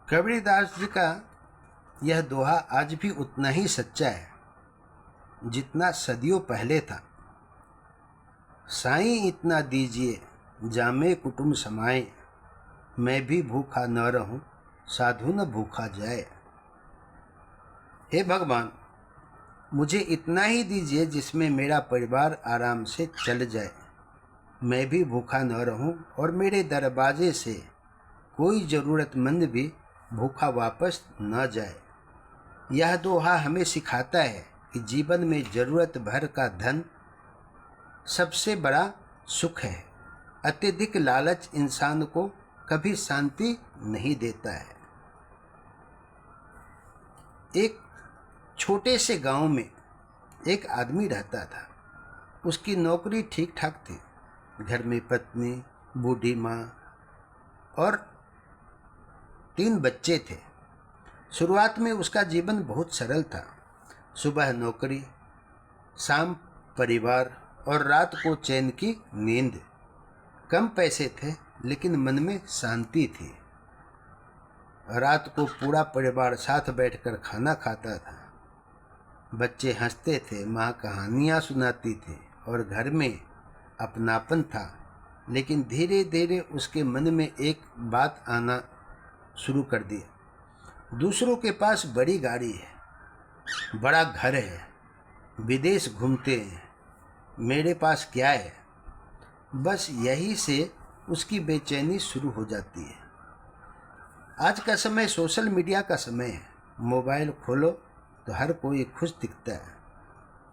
कबीरदास जी का यह दोहा आज भी उतना ही सच्चा है जितना सदियों पहले था। साईं इतना दीजिए जामे कुटुंब समाए, मैं भी भूखा न रहूं साधु न भूखा जाए। हे भगवान, मुझे इतना ही दीजिए जिसमें मेरा परिवार आराम से चल जाए, मैं भी भूखा न रहूं और मेरे दरवाजे से कोई ज़रूरतमंद भी भूखा वापस न जाए। यह दोहा हमें सिखाता है कि जीवन में ज़रूरत भर का धन सबसे बड़ा सुख है। अत्यधिक लालच इंसान को कभी शांति नहीं देता है। एक छोटे से गांव में एक आदमी रहता था। उसकी नौकरी ठीक ठाक थी। घर में पत्नी, बूढ़ी माँ और 3 बच्चे थे। शुरुआत में उसका जीवन बहुत सरल था। सुबह नौकरी, शाम परिवार और रात को चैन की नींद। कम पैसे थे लेकिन मन में शांति थी। रात को पूरा परिवार साथ बैठकर खाना खाता था। बच्चे हंसते थे, माँ कहानियाँ सुनाती थी और घर में अपनापन था। लेकिन धीरे धीरे उसके मन में एक बात आना शुरू कर दिया। दूसरों के पास बड़ी गाड़ी है, बड़ा घर है, विदेश घूमते हैं, मेरे पास क्या है? बस यही से उसकी बेचैनी शुरू हो जाती है। आज का समय सोशल मीडिया का समय है। मोबाइल खोलो तो हर कोई खुश दिखता है।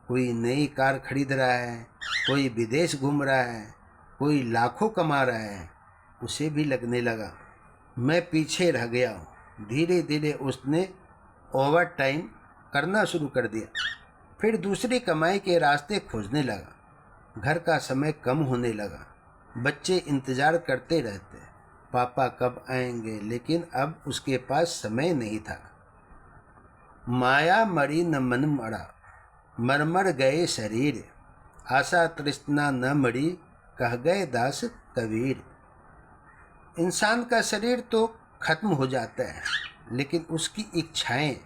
कोई नई कार खरीद रहा है, कोई विदेश घूम रहा है, कोई लाखों कमा रहा है। उसे भी लगने लगा मैं पीछे रह गया हूँ। धीरे धीरे उसने ओवर टाइम करना शुरू कर दिया। फिर दूसरी कमाई के रास्ते खोजने लगा। घर का समय कम होने लगा। बच्चे इंतज़ार करते रहते, पापा कब आएंगे, लेकिन अब उसके पास समय नहीं था। माया मरी न मन मरा, मर मर गए शरीर, आशा तृष्णा न मरी, कह गए दास कबीर। इंसान का शरीर तो खत्म हो जाता है, लेकिन उसकी इच्छाएं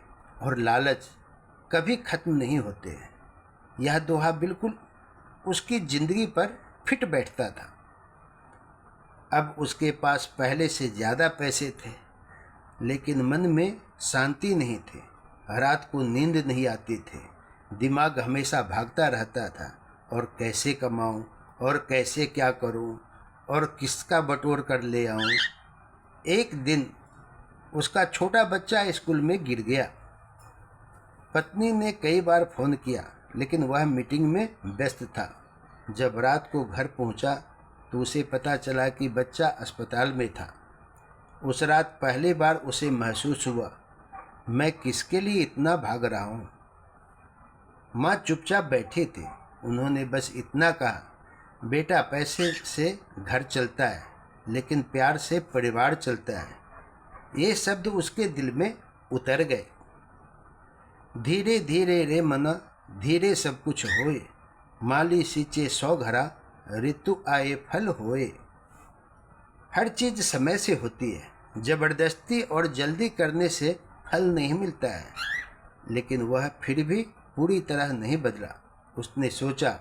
और लालच कभी खत्म नहीं होते हैं। यह दोहा बिल्कुल उसकी जिंदगी पर फिट बैठता था। अब उसके पास पहले से ज़्यादा पैसे थे, लेकिन मन में शांति नहीं थी। रात को नींद नहीं आती थी। दिमाग हमेशा भागता रहता था, और कैसे कमाऊं, और कैसे क्या करूं, और किसका बटोर कर ले आऊं। एक दिन उसका छोटा बच्चा स्कूल में गिर गया। पत्नी ने कई बार फ़ोन किया, लेकिन वह मीटिंग में व्यस्त था। जब रात को घर पहुंचा तो उसे पता चला कि बच्चा अस्पताल में था। उस रात पहली बार उसे महसूस हुआ, मैं किसके लिए इतना भाग रहा हूँ। माँ चुपचाप बैठी थी। उन्होंने बस इतना कहा, बेटा, पैसे से घर चलता है, लेकिन प्यार से परिवार चलता है। ये शब्द उसके दिल में उतर गए। धीरे धीरे रे मना, धीरे सब कुछ होए, माली सींचे 100 घरा, ऋतु आए फल होए। हर चीज़ समय से होती है। जबरदस्ती और जल्दी करने से फल नहीं मिलता है। लेकिन वह फिर भी पूरी तरह नहीं बदला। उसने सोचा,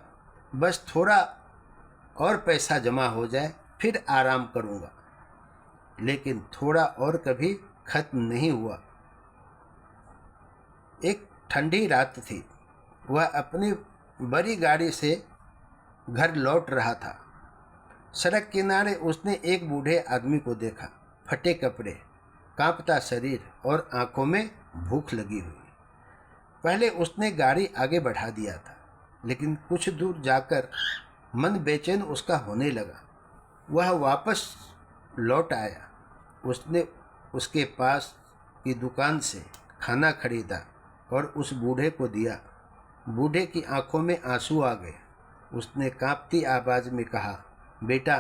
बस थोड़ा और पैसा जमा हो जाए फिर आराम करूँगा। लेकिन थोड़ा और कभी खत्म नहीं हुआ। एक ठंडी रात थी। वह अपनी बड़ी गाड़ी से घर लौट रहा था। सड़क किनारे उसने एक बूढ़े आदमी को देखा। फटे कपड़े, कांपता शरीर और आंखों में भूख लगी हुई। पहले उसने गाड़ी आगे बढ़ा दिया था, लेकिन कुछ दूर जाकर मन बेचैन उसका होने लगा। वह वापस लौट आया। उसने उसके पास की दुकान से खाना खरीदा और उस बूढ़े को दिया। बूढ़े की आंखों में आंसू आ गए। उसने कांपती आवाज़ में कहा, बेटा,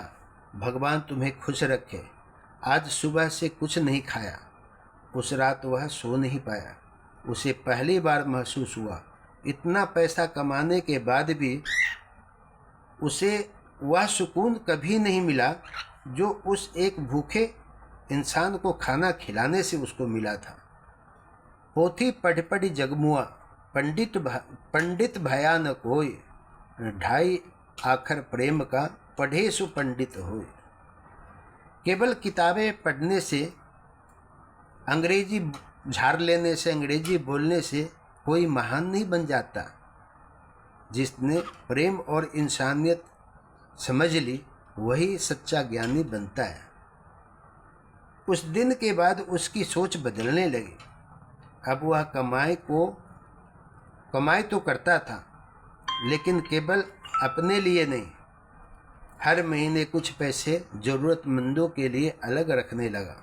भगवान तुम्हें खुश रखे। आज सुबह से कुछ नहीं खाया। उस रात वह सो नहीं पाया। उसे पहली बार महसूस हुआ, इतना पैसा कमाने के बाद भी उसे वह सुकून कभी नहीं मिला जो उस एक भूखे इंसान को खाना खिलाने से उसको मिला था। पोथी पढ़ पढ़ी जगमुआ, पंडित भया न कोई, ढाई आखर प्रेम का पढ़े सु पंडित होए। केवल किताबें पढ़ने से, अंग्रेजी झाड़ लेने से, अंग्रेजी बोलने से कोई महान नहीं बन जाता। जिसने प्रेम और इंसानियत समझ ली वही सच्चा ज्ञानी बनता है। उस दिन के बाद उसकी सोच बदलने लगी। अब वह कमाई तो करता था, लेकिन केवल अपने लिए नहीं, हर महीने कुछ पैसे ज़रूरतमंदों के लिए अलग रखने लगा।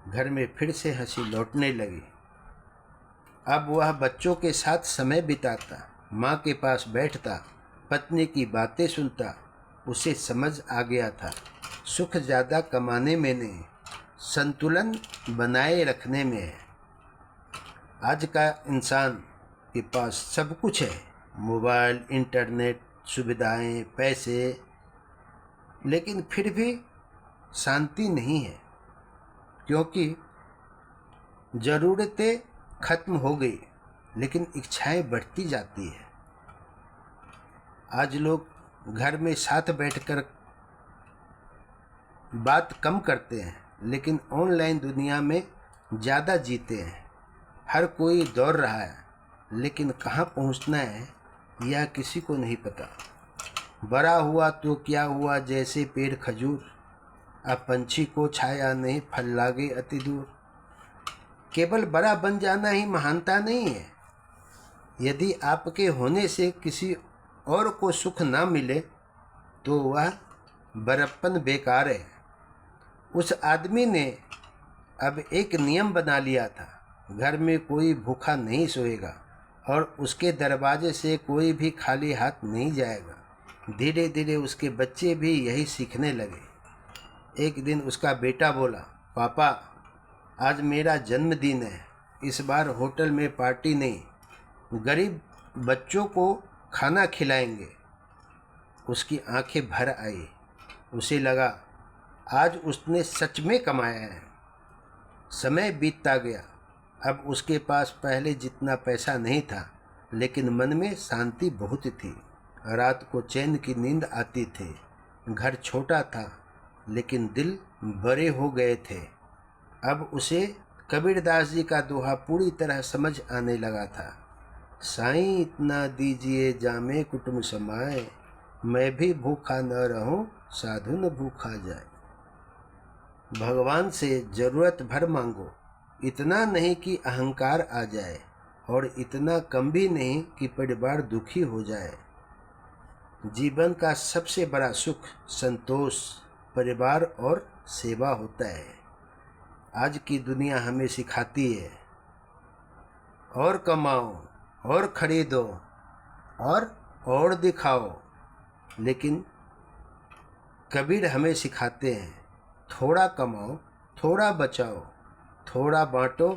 घर में फिर से हंसी लौटने लगी। अब वह बच्चों के साथ समय बिताता, माँ के पास बैठता, पत्नी की बातें सुनता। उसे समझ आ गया था, सुख ज़्यादा कमाने में नहीं, संतुलन बनाए रखने में है। आज का इंसान के पास सब कुछ है, मोबाइल, इंटरनेट, सुविधाएं, पैसे, लेकिन फिर भी शांति नहीं है, क्योंकि ज़रूरतें खत्म हो गई लेकिन इच्छाएं बढ़ती जाती है। आज लोग घर में साथ बैठकर बात कम करते हैं, लेकिन ऑनलाइन दुनिया में ज़्यादा जीते हैं। हर कोई दौड़ रहा है, लेकिन कहाँ पहुँचना है यह किसी को नहीं पता। बड़ा हुआ तो क्या हुआ, जैसे पेड़ खजूर, अब पंछी को छाया नहीं, फल लागे अति दूर। केवल बड़ा बन जाना ही महानता नहीं है। यदि आपके होने से किसी और को सुख ना मिले तो वह बड़प्पन बेकार है। उस आदमी ने अब एक नियम बना लिया था, घर में कोई भूखा नहीं सोएगा और उसके दरवाजे से कोई भी खाली हाथ नहीं जाएगा। धीरे धीरे उसके बच्चे भी यही सीखने लगे। एक दिन उसका बेटा बोला, पापा आज मेरा जन्मदिन है, इस बार होटल में पार्टी नहीं, गरीब बच्चों को खाना खिलाएंगे। उसकी आंखें भर आई। उसे लगा आज उसने सच में कमाया है। समय बीतता गया। अब उसके पास पहले जितना पैसा नहीं था, लेकिन मन में शांति बहुत थी। रात को चैन की नींद आती थी। घर छोटा था, लेकिन दिल बड़े हो गए थे। अब उसे कबीरदास जी का दोहा पूरी तरह समझ आने लगा था। साईं इतना दीजिए जामे कुटुंब समाए, मैं भी भूखा न रहूं साधु न भूखा जाए। भगवान से जरूरत भर मांगो, इतना नहीं कि अहंकार आ जाए और इतना कम भी नहीं कि परिवार दुखी हो जाए। जीवन का सबसे बड़ा सुख, संतोष, परिवार और सेवा होता है। आज की दुनिया हमें सिखाती है और कमाओ और खरीदो और दिखाओ, लेकिन कबीर हमें सिखाते हैं थोड़ा कमाओ, थोड़ा बचाओ, थोड़ा बांटो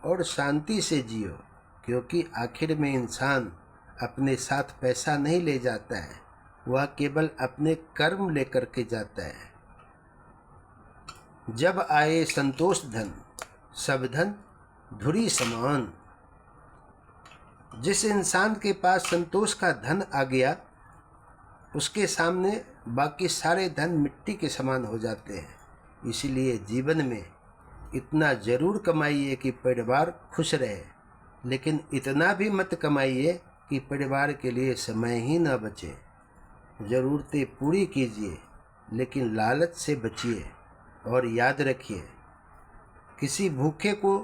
और शांति से जियो, क्योंकि आखिर में इंसान अपने साथ पैसा नहीं ले जाता है, वह केवल अपने कर्म लेकर के जाता है। जब आए संतोष धन, सब धन धुरी समान। जिस इंसान के पास संतोष का धन आ गया, उसके सामने बाकी सारे धन मिट्टी के समान हो जाते हैं। इसलिए जीवन में इतना ज़रूर कमाइए कि परिवार खुश रहे, लेकिन इतना भी मत कमाइए कि परिवार के लिए समय ही न बचे। ज़रूरतें पूरी कीजिए, लेकिन लालच से बचिए। और याद रखिए, किसी भूखे को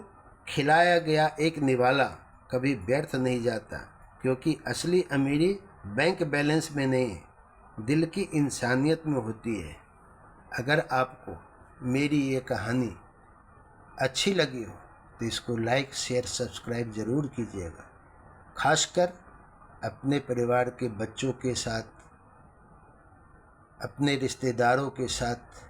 खिलाया गया एक निवाला कभी व्यर्थ नहीं जाता, क्योंकि असली अमीरी बैंक बैलेंस में नहीं, दिल की इंसानियत में होती है। अगर आपको मेरी ये कहानी अच्छी लगी हो तो इसको लाइक, शेयर, सब्सक्राइब ज़रूर कीजिएगा। खासकर अपने परिवार के बच्चों के साथ, अपने रिश्तेदारों के साथ,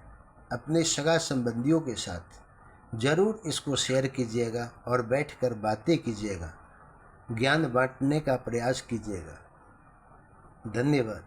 अपने सगा संबंधियों के साथ ज़रूर इसको शेयर कीजिएगा और बैठकर बातें कीजिएगा, ज्ञान बांटने का प्रयास कीजिएगा। धन्यवाद।